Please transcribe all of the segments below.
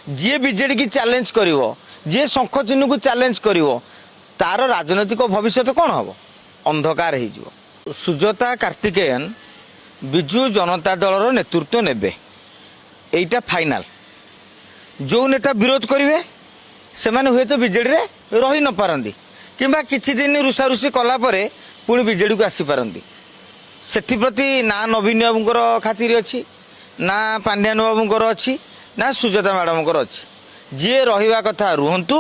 जी BJD की challenge करिवो जी शंख चिन्ह को चैलेंज करिवो तार राजनैतिक भविष्य कौन हम अंधकार हो सुजाता कार्तिकेयन विजु जनता दल नेतृत्व नेबे एटा फाइनाल जो नेता विरोध करेंगे से हुए तो बीजेडी रे रही न पारंती किंबा किछि दिन रुषारुषि कलापर पुणी बीजेडी को आसीपारती से ना नवीन बाबूर खातिर अच्छी ना पांड्यान बाबूर अच्छी ना सुजाता मैडम अच्छी जी रहा कथा रुहतु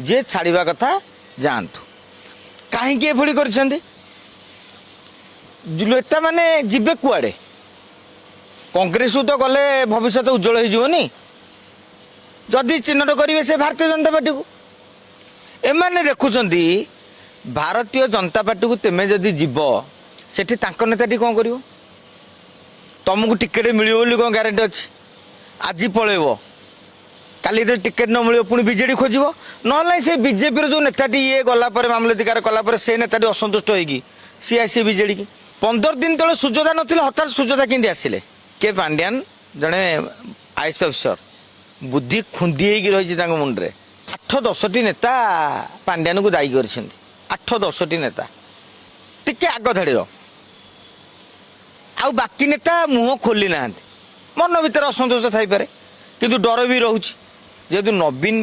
जी छाड़ा कथा जातु कहीं एभली नेता मैंने जीवे कुआड़े कांग्रेस तो गले भविष्य उज्जवल होनी जदि चिन्हट करेंगे से भारतीय जनता पार्टी को एमाने देखुं भारतीय जनता पार्टी को तेमे जदि जीव सेठी तांको नेताटी कौन कर तुमको टिकेट मिल कौन ग्यारंटी अच्छी आज पलैब काली टिकेट न मिल पुणी बीजेडी खोज ना से बीजेपी जो नेताटी ये गलापर मामलाधिकार कलापर से नेताटी असंतुष्ट होगी सी आसी बीजेडी की 15 दिन तले सुजाता नथिले हठात सुजाता केंदी आसिले के पांड्यान जड़े आईएएस अफिसर बुद्धि खुंदी रही मुंडे 8-10टी नेता पांड्यान को दायी कर 8-10टी नेता टिके आग धाड़ी आउ बाकी नेता मुह खोली ना मन भर असंतोष थी पारे किंतु डर भी रोचे जेहेतु नवीन